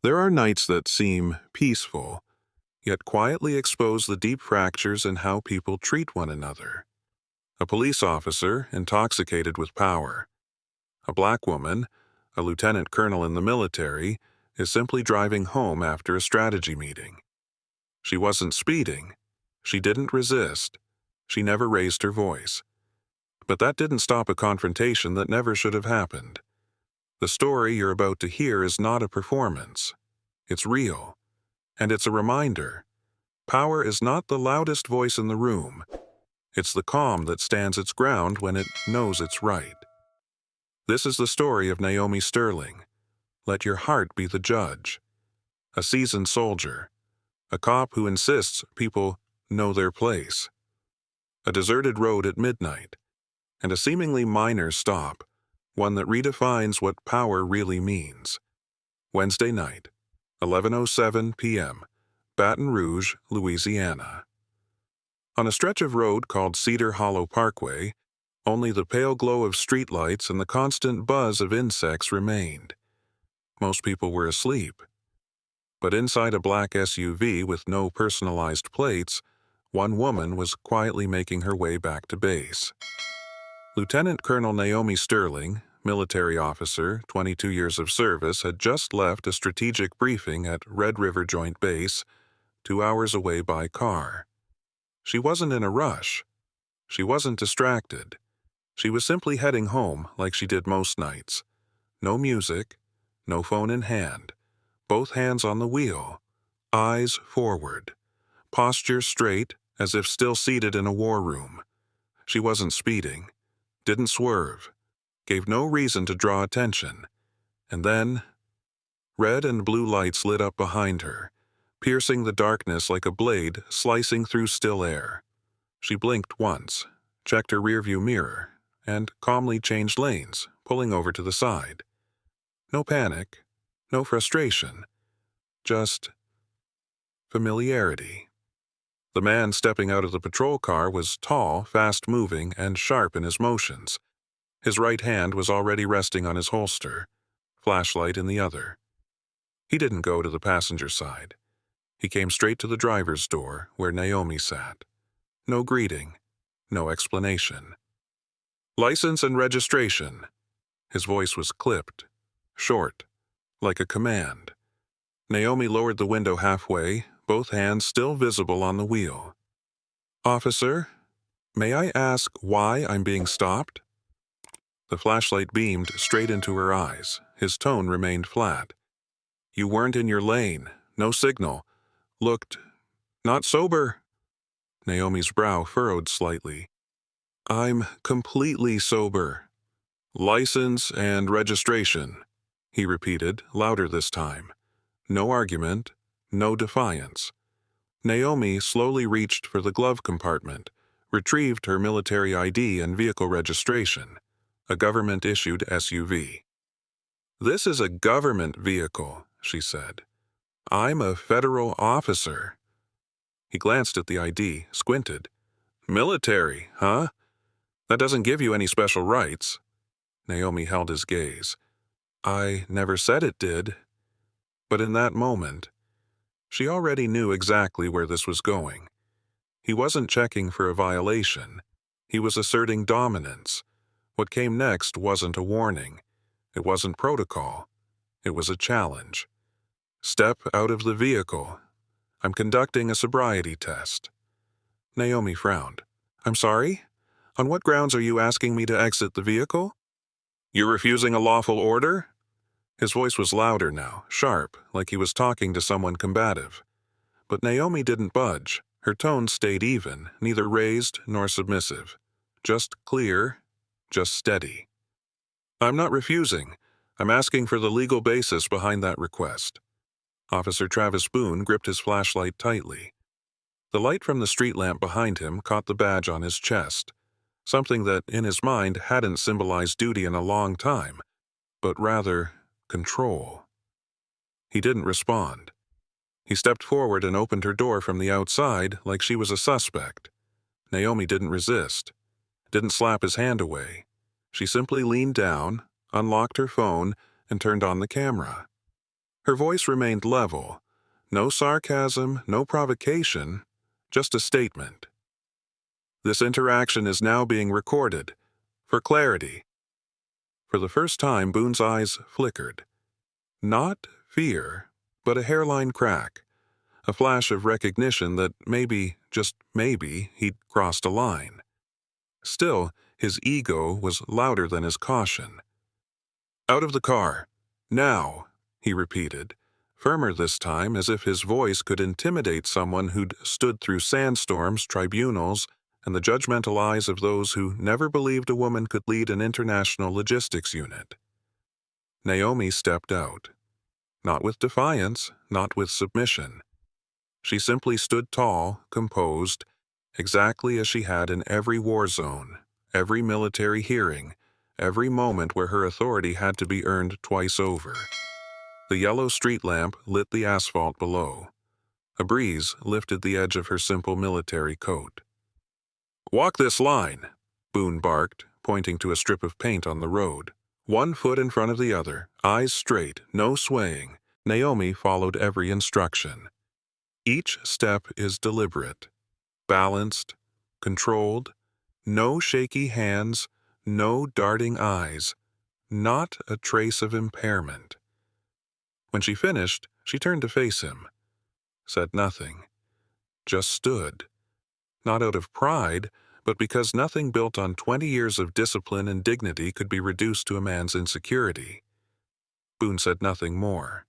There are nights that seem peaceful, yet quietly expose the deep fractures in how people treat one another. A police officer intoxicated with power. A black woman, a lieutenant colonel in the military, is simply driving home after a strategy meeting. She wasn't speeding. She didn't resist. She never raised her voice. But that didn't stop a confrontation that never should have happened. The story you're about to hear is not a performance. It's real. And it's a reminder. Power is not the loudest voice in the room. It's the calm that stands its ground when it knows it's right. This is the story of Naomi Sterling. Let your heart be the judge. A seasoned soldier. A cop who insists people know their place. A deserted road at midnight. And a seemingly minor stop, one that redefines what power really means. Wednesday night, 11:07 p.m., Baton Rouge, Louisiana. On a stretch of road called Cedar Hollow Parkway, only the pale glow of streetlights and the constant buzz of insects remained. Most people were asleep. But inside a black SUV with no personalized plates, one woman was quietly making her way back to base. Lieutenant Colonel Naomi Sterling, military officer, 22 years of service, had just left a strategic briefing at Red River Joint Base, 2 hours away by car. She wasn't in a rush. She wasn't distracted. She was simply heading home like she did most nights. No music, no phone in hand, both hands on the wheel, eyes forward, posture straight as if still seated in a war room. She wasn't speeding, didn't swerve, gave no reason to draw attention. And then, red and blue lights lit up behind her, piercing the darkness like a blade slicing through still air. She blinked once, checked her rearview mirror, and calmly changed lanes, pulling over to the side. No panic, no frustration, just familiarity. The man stepping out of the patrol car was tall, fast-moving, and sharp in his motions. His right hand was already resting on his holster, flashlight in the other. He didn't go to the passenger side. He came straight to the driver's door, where Naomi sat. No greeting, no explanation. License and registration. His voice was clipped, short, like a command. Naomi lowered the window halfway, both hands still visible on the wheel. Officer, may I ask why I'm being stopped? The flashlight beamed straight into her eyes. His tone remained flat. You weren't in your lane, no signal. Looked not sober. Naomi's brow furrowed slightly. I'm completely sober. License and registration, he repeated, louder this time. No argument, no defiance. Naomi slowly reached for the glove compartment, retrieved her military ID and vehicle registration, a government-issued SUV. This is a government vehicle, she said. I'm a federal officer. He glanced at the ID, squinted. Military, huh? That doesn't give you any special rights. Naomi held his gaze. I never said it did. But in that moment, she already knew exactly where this was going. He wasn't checking for a violation. He was asserting dominance. What came next wasn't a warning. It wasn't protocol. It was a challenge. Step out of the vehicle. I'm conducting a sobriety test. Naomi frowned. I'm sorry? On what grounds are you asking me to exit the vehicle? You're refusing a lawful order? His voice was louder now, sharp, like he was talking to someone combative. But Naomi didn't budge. Her tone stayed even, neither raised nor submissive. Just clear, just steady. I'm not refusing. I'm asking for the legal basis behind that request. Officer Travis Boone gripped his flashlight tightly. The light from the street lamp behind him caught the badge on his chest, something that, in his mind, hadn't symbolized duty in a long time, but rather control. He didn't respond. He stepped forward and opened her door from the outside like she was a suspect. Naomi didn't resist, didn't slap his hand away. She simply leaned down, unlocked her phone, and turned on the camera. Her voice remained level. No sarcasm, no provocation, just a statement. This interaction is now being recorded. For clarity. For the first time, Boone's eyes flickered. Not fear, but a hairline crack. A flash of recognition that maybe, just maybe, he'd crossed a line. Still, his ego was louder than his caution. "Out of the car. Now," he repeated, firmer this time, as if his voice could intimidate someone who'd stood through sandstorms, tribunals, and the judgmental eyes of those who never believed a woman could lead an international logistics unit. Naomi stepped out. Not with defiance, not with submission. She simply stood tall, composed, exactly as she had in every war zone, every military hearing, every moment where her authority had to be earned twice over. The yellow street lamp lit the asphalt below. A breeze lifted the edge of her simple military coat. "Walk this line," Boone barked, pointing to a strip of paint on the road. One foot in front of the other, eyes straight, no swaying. Naomi followed every instruction. Each step is deliberate, balanced, controlled, no shaky hands, no darting eyes, not a trace of impairment. When she finished, she turned to face him, said nothing, just stood, not out of pride, but because nothing built on 20 years of discipline and dignity could be reduced to a man's insecurity. Boone said nothing more.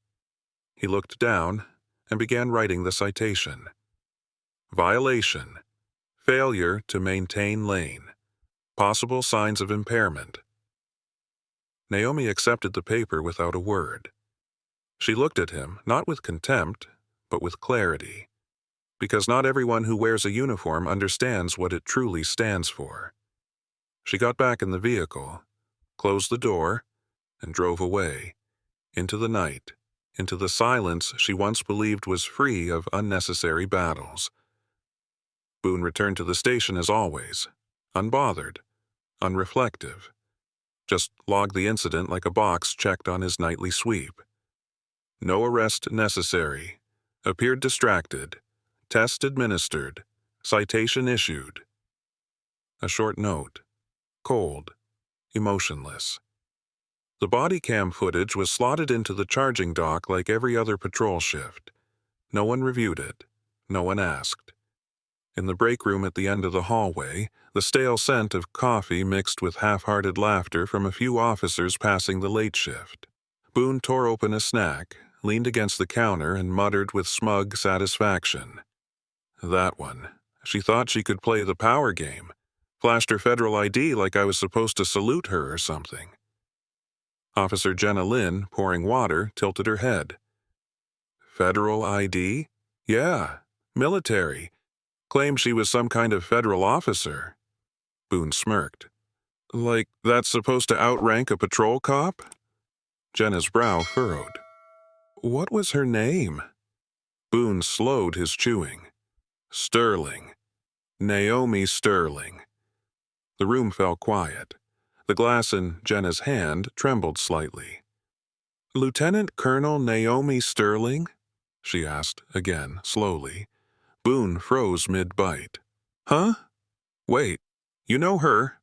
He looked down and began writing the citation. Violation. Failure to maintain lane. Possible signs of impairment. Naomi accepted the paper without a word. She looked at him, not with contempt, but with clarity. Because not everyone who wears a uniform understands what it truly stands for. She got back in the vehicle, closed the door, and drove away, into the night, into the silence she once believed was free of unnecessary battles. Boone returned to the station as always, unbothered, unreflective. Just logged the incident like a box checked on his nightly sweep. No arrest necessary. Appeared distracted. Test administered. Citation issued. A short note. Cold. Emotionless. The body cam footage was slotted into the charging dock like every other patrol shift. No one reviewed it. No one asked. In the break room at the end of the hallway, the stale scent of coffee mixed with half-hearted laughter from a few officers passing the late shift. Boone tore open a snack, leaned against the counter, and muttered with smug satisfaction. That one. She thought she could play the power game. Flashed her federal ID like I was supposed to salute her or something. Officer Jenna Lynn, pouring water, tilted her head. Federal ID? Yeah, military. Claimed she was some kind of federal officer. Boone smirked. Like that's supposed to outrank a patrol cop? Jenna's brow furrowed. What was her name? Boone slowed his chewing. Sterling. Naomi Sterling. The room fell quiet. The glass in Jenna's hand trembled slightly. Lieutenant Colonel Naomi Sterling? She asked again, slowly. Boone froze mid-bite. Huh? Wait, you know her?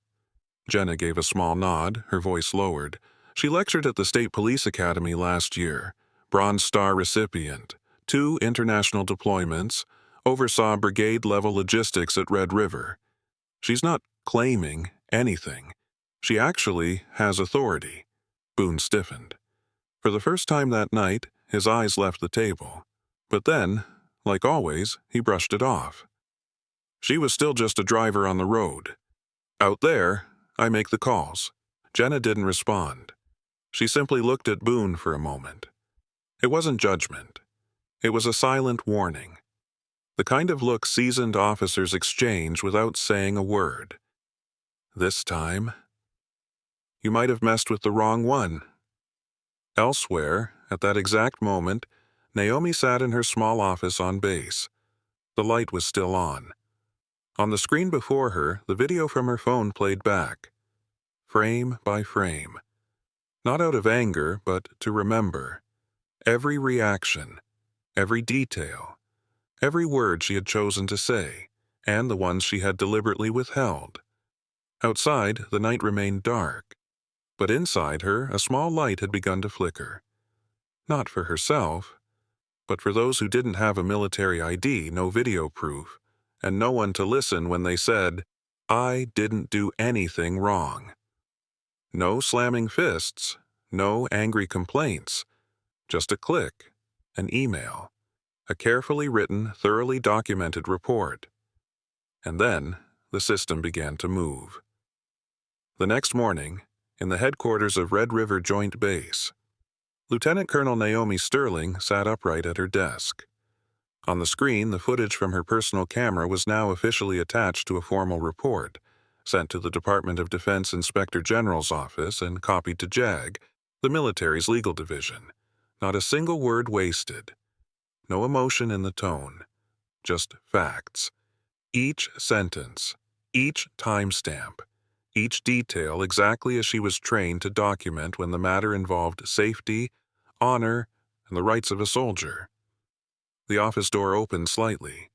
Jenna gave a small nod, her voice lowered. She lectured at the State Police Academy last year. Bronze Star recipient. 2 international deployments. Oversaw brigade-level logistics at Red River. She's not claiming anything. She actually has authority. Boone stiffened. For the first time that night, his eyes left the table. But then, like always, he brushed it off. She was still just a driver on the road. Out there, I make the calls. Jenna didn't respond. She simply looked at Boone for a moment. It wasn't judgment. It was a silent warning. The kind of look seasoned officers exchange without saying a word. This time, you might have messed with the wrong one. Elsewhere, at that exact moment, Naomi sat in her small office on base. The light was still on. On the screen before her, the video from her phone played back, frame by frame. Not out of anger, but to remember. Every reaction, every detail, every word she had chosen to say, and the ones she had deliberately withheld. Outside, the night remained dark, but inside her a small light had begun to flicker. Not for herself, but for those who didn't have a military ID, no video proof, and no one to listen when they said, "I didn't do anything wrong." No slamming fists, no angry complaints, just a click, an email, a carefully written, thoroughly documented report. And then the system began to move. The next morning, in the headquarters of Red River Joint Base, Lieutenant Colonel Naomi Sterling sat upright at her desk. On the screen, the footage from her personal camera was now officially attached to a formal report, sent to the Department of Defense Inspector General's office and copied to JAG, the military's legal division. Not a single word wasted. No emotion in the tone. Just facts. Each sentence, each timestamp, each detail exactly as she was trained to document when the matter involved safety, honor, and the rights of a soldier. The office door opened slightly.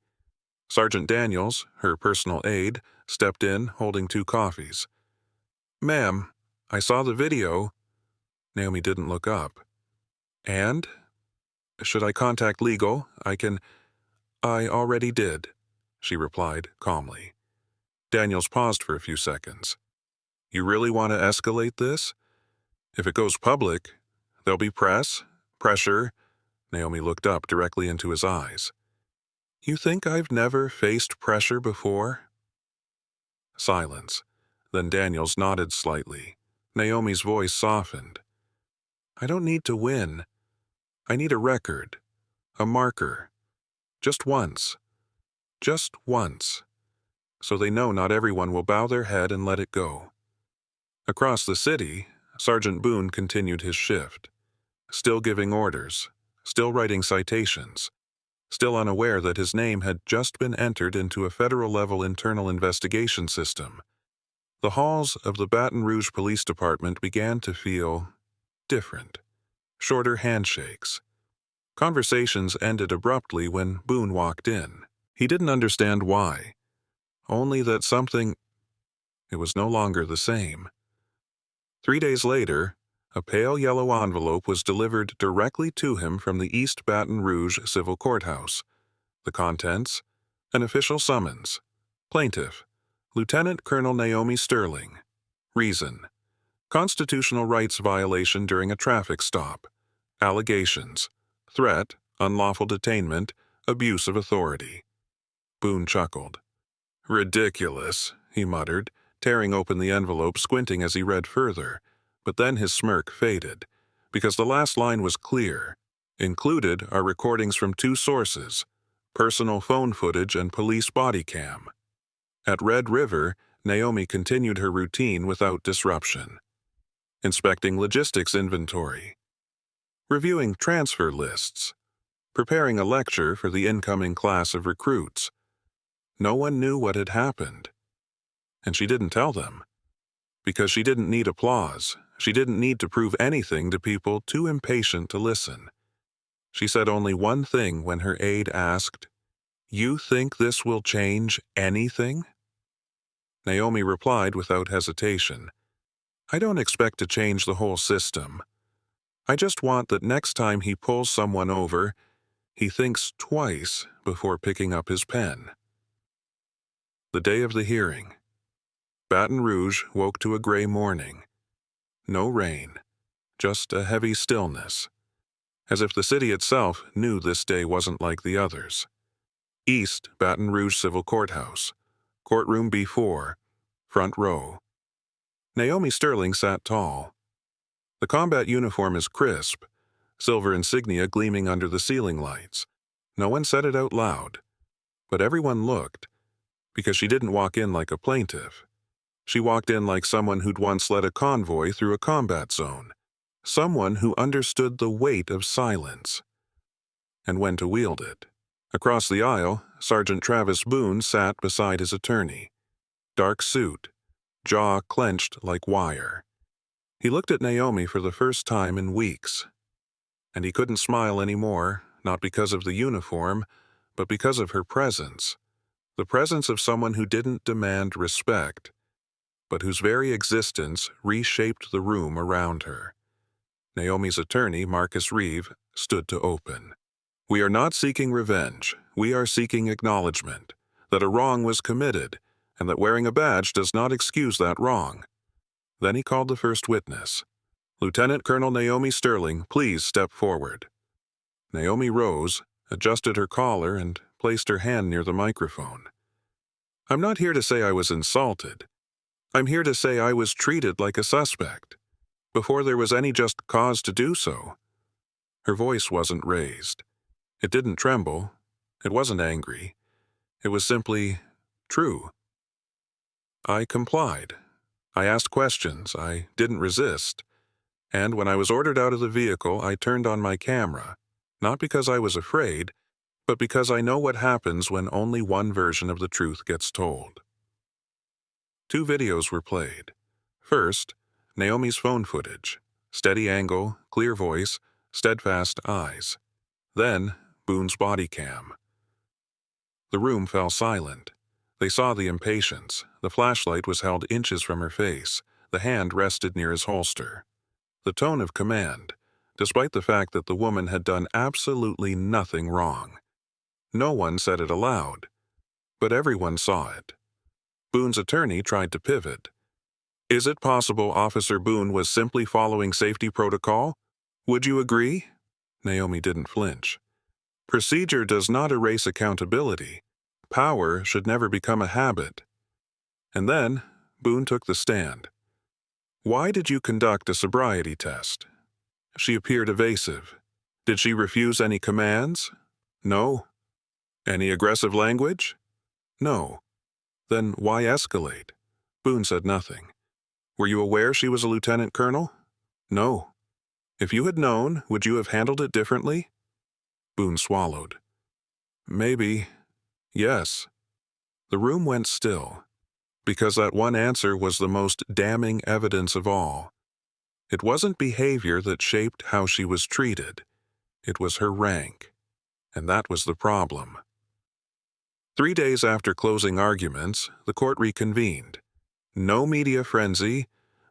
Sergeant Daniels, her personal aide, stepped in, holding 2 coffees. "Ma'am, I saw the video." Naomi didn't look up. "And? Should I contact legal? I already did," she replied calmly. Daniels paused for a few seconds. "You really want to escalate this? If it goes public, there'll be pressure." Naomi looked up directly into his eyes. "You think I've never faced pressure before?" Silence. Then Daniels nodded slightly. Naomi's voice softened. "I don't need to win. I need a record, a marker. Just once. Just once. So they know not everyone will bow their head and let it go." Across the city, Sergeant Boone continued his shift, still giving orders, still writing citations, still unaware that his name had just been entered into a federal-level internal investigation system. The halls of the Baton Rouge Police Department began to feel different. Shorter handshakes. Conversations ended abruptly when Boone walked in. He didn't understand why, only that it was no longer the same. 3 days later, a pale yellow envelope was delivered directly to him from the East Baton Rouge Civil Courthouse. The contents: an official summons. Plaintiff: Lieutenant Colonel Naomi Sterling. Reason: constitutional rights violation during a traffic stop. Allegations: threat, unlawful detainment, abuse of authority. Boone chuckled. "Ridiculous," he muttered, tearing open the envelope, squinting as he read further. But then his smirk faded, because the last line was clear. Included are recordings from 2 sources: personal phone footage and police body cam. At Red River, Naomi continued her routine without disruption. Inspecting logistics inventory. Reviewing transfer lists. Preparing a lecture for the incoming class of recruits. No one knew what had happened. And she didn't tell them. Because she didn't need applause. She didn't need to prove anything to people too impatient to listen. She said only one thing when her aide asked, "You think this will change anything?" Naomi replied without hesitation, "I don't expect to change the whole system. I just want that next time he pulls someone over, he thinks twice before picking up his pen." The day of the hearing. Baton Rouge woke to a gray morning. No rain, just a heavy stillness, as if the city itself knew this day wasn't like the others. East Baton Rouge Civil Courthouse, courtroom B4, front row. Naomi Sterling sat tall. The combat uniform is crisp, silver insignia gleaming under the ceiling lights. No one said it out loud, but everyone looked, because she didn't walk in like a plaintiff. She walked in like someone who'd once led a convoy through a combat zone, someone who understood the weight of silence and when to wield it. Across the aisle, Sergeant Travis Boone sat beside his attorney. Dark suit, jaw clenched like wire. He looked at Naomi for the first time in weeks. And he couldn't smile anymore, not because of the uniform, but because of her presence. The presence of someone who didn't demand respect, but whose very existence reshaped the room around her. Naomi's attorney, Marcus Reeve, stood to open. "We are not seeking revenge. We are seeking acknowledgement that a wrong was committed, and that wearing a badge does not excuse that wrong." Then he called the first witness. "Lieutenant Colonel Naomi Sterling, please step forward." Naomi rose, adjusted her collar, and placed her hand near the microphone. "I'm not here to say I was insulted. I'm here to say I was treated like a suspect, before there was any just cause to do so." Her voice wasn't raised. It didn't tremble. It wasn't angry. It was simply true. I complied. I asked questions. I didn't resist. And when I was ordered out of the vehicle, I turned on my camera, not because I was afraid, but because I know what happens when only one version of the truth gets told. 2 videos were played. First, Naomi's phone footage. Steady angle, clear voice, steadfast eyes. Then, Boone's body cam. The room fell silent. They saw the impatience. The flashlight was held inches from her face. The hand rested near his holster. The tone of command, despite the fact that the woman had done absolutely nothing wrong. No one said it aloud, but everyone saw it. Boone's attorney tried to pivot. "Is it possible Officer Boone was simply following safety protocol? Would you agree?" Naomi didn't flinch. "Procedure does not erase accountability. Power should never become a habit." And then, Boone took the stand. "Why did you conduct a sobriety test?" She appeared evasive. "Did she refuse any commands?" "No." "Any aggressive language?" "No." "Then why escalate?" Boone said nothing. "Were you aware she was a lieutenant colonel?" "No." "If you had known, would you have handled it differently?" Boone swallowed. "Maybe. Yes." The room went still, because that one answer was the most damning evidence of all. It wasn't behavior that shaped how she was treated. It was her rank. And that was the problem. 3 days after closing arguments, the court reconvened. No media frenzy,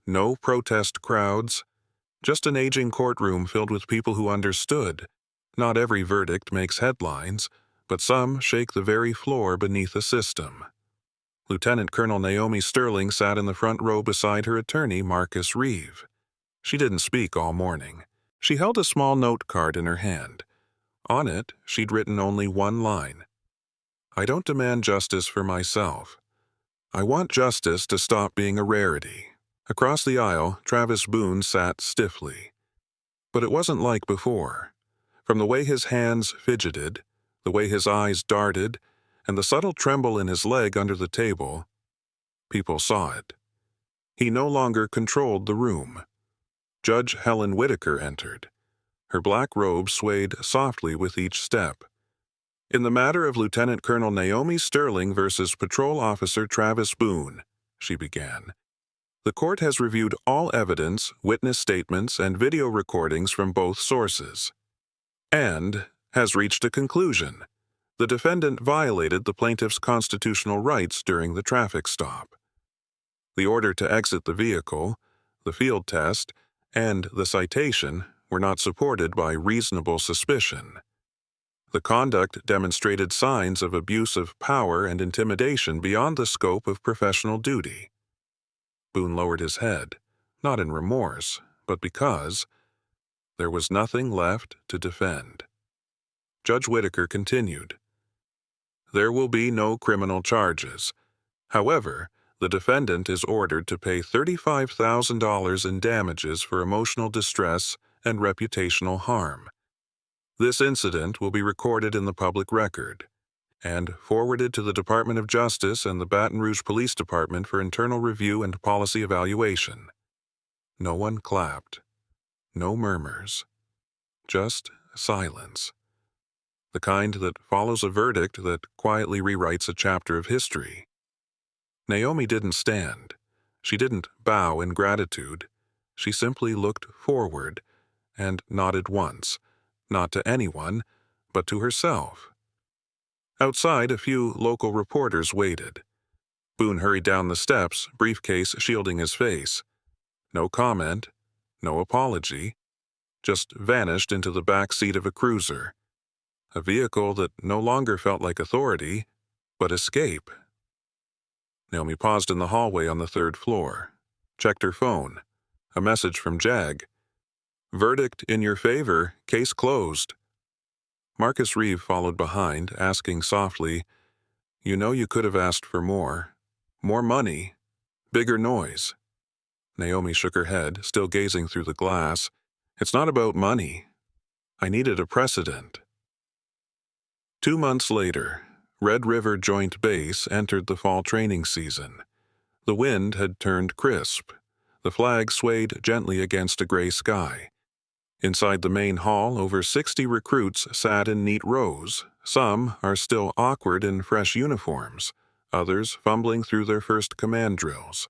no protest crowds, just an aging courtroom filled with people who understood. Not every verdict makes headlines, but some shake the very floor beneath the system. Lieutenant Colonel Naomi Sterling sat in the front row beside her attorney, Marcus Reeve. She didn't speak all morning. She held a small note card in her hand. On it, she'd written only one line. "I don't demand justice for myself. I want justice to stop being a rarity." Across the aisle, Travis Boone sat stiffly. But it wasn't like before. From the way his hands fidgeted, the way his eyes darted, and the subtle tremble in his leg under the table, people saw it. He no longer controlled the room. Judge Helen Whitaker entered. Her black robe swayed softly with each step. "In the matter of Lieutenant Colonel Naomi Sterling versus Patrol Officer Travis Boone," she began, "the court has reviewed all evidence, witness statements, and video recordings from both sources, and has reached a conclusion. The defendant violated the plaintiff's constitutional rights during the traffic stop. The order to exit the vehicle, the field test, and the citation were not supported by reasonable suspicion. The conduct demonstrated signs of abuse of power and intimidation beyond the scope of professional duty." Boone lowered his head, not in remorse, but because there was nothing left to defend. Judge Whitaker continued. "There will be no criminal charges. However, the defendant is ordered to pay $35,000 in damages for emotional distress and reputational harm. This incident will be recorded in the public record and forwarded to the Department of Justice and the Baton Rouge Police Department for internal review and policy evaluation." No one clapped. No murmurs. Just silence. The kind that follows a verdict that quietly rewrites a chapter of history. Naomi didn't stand. She didn't bow in gratitude. She simply looked forward and nodded once, not to anyone, but to herself. Outside, a few local reporters waited. Boone hurried down the steps, briefcase shielding his face. No comment, no apology, just vanished into the back seat of a cruiser. A vehicle that no longer felt like authority, but escape. Naomi paused in the hallway on the 3rd floor, checked her phone. A message from Jag. Verdict in your favor, case closed. Marcus Reeve followed behind, asking softly, You know you could have asked for more. More money. Bigger noise. Naomi shook her head, still gazing through the glass. It's not about money. I needed a precedent. 2 months later, Red River Joint Base entered the fall training season. The wind had turned crisp. The flag swayed gently against a gray sky. Inside the main hall, over 60 recruits sat in neat rows. Some are still awkward in fresh uniforms, others fumbling through their first command drills.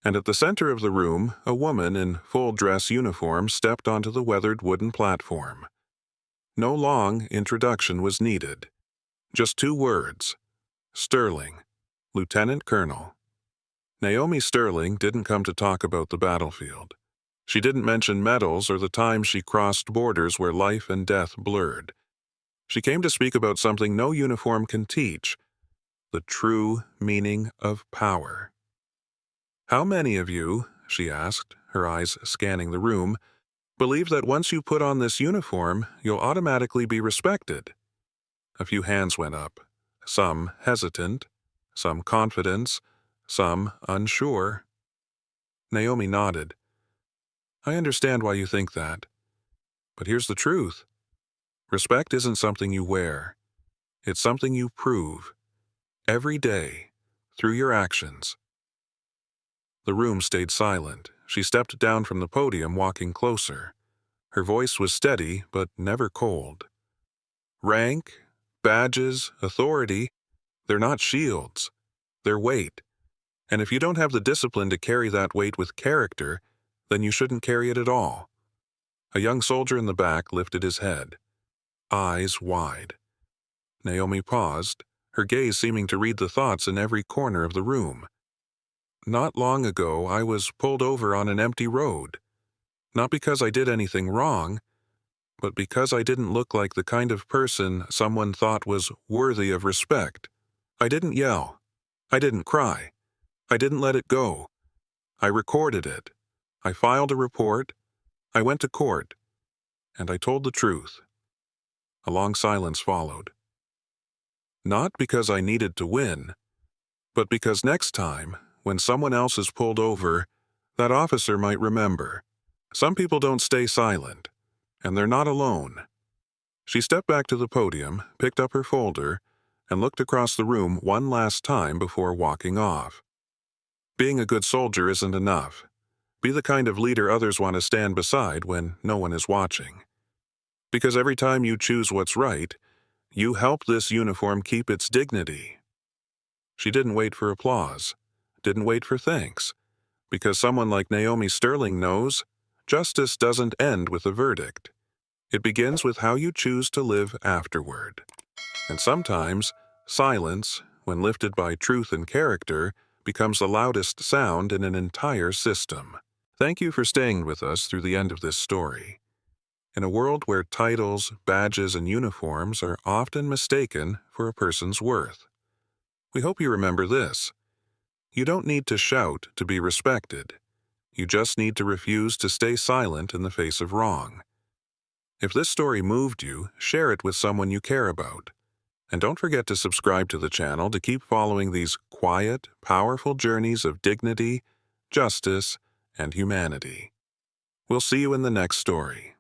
And at the center of the room, a woman in full dress uniform stepped onto the weathered wooden platform. No long introduction was needed. Just 2 words. Sterling, Lieutenant Colonel. Naomi Sterling didn't come to talk about the battlefield. She didn't mention medals or the time she crossed borders where life and death blurred. She came to speak about something no uniform can teach, the true meaning of power. How many of you, she asked, her eyes scanning the room, believe that once you put on this uniform, you'll automatically be respected? A few hands went up, some hesitant, some confident, some unsure. Naomi nodded. I understand why you think that. But here's the truth. Respect isn't something you wear. It's something you prove. Every day, through your actions. The room stayed silent. She stepped down from the podium, walking closer. Her voice was steady, but never cold. Rank, badges, authority, they're not shields. They're weight. And if you don't have the discipline to carry that weight with character, then you shouldn't carry it at all. A young soldier in the back lifted his head, eyes wide. Naomi paused, her gaze seeming to read the thoughts in every corner of the room. Not long ago, I was pulled over on an empty road. Not because I did anything wrong, but because I didn't look like the kind of person someone thought was worthy of respect. I didn't yell. I didn't cry. I didn't let it go. I recorded it. I filed a report, I went to court, and I told the truth. A long silence followed. Not because I needed to win, but because next time, when someone else is pulled over, that officer might remember. Some people don't stay silent, and they're not alone. She stepped back to the podium, picked up her folder, and looked across the room one last time before walking off. Being a good soldier isn't enough. Be the kind of leader others want to stand beside when no one is watching. Because every time you choose what's right, you help this uniform keep its dignity. She didn't wait for applause, didn't wait for thanks, because someone like Naomi Sterling knows justice doesn't end with a verdict. It begins with how you choose to live afterward. And sometimes, silence, when lifted by truth and character, becomes the loudest sound in an entire system. Thank you for staying with us through the end of this story. In a world where titles, badges, and uniforms are often mistaken for a person's worth, we hope you remember this. You don't need to shout to be respected. You just need to refuse to stay silent in the face of wrong. If this story moved you, share it with someone you care about. And don't forget to subscribe to the channel to keep following these quiet, powerful journeys of dignity, justice, and humanity. We'll see you in the next story.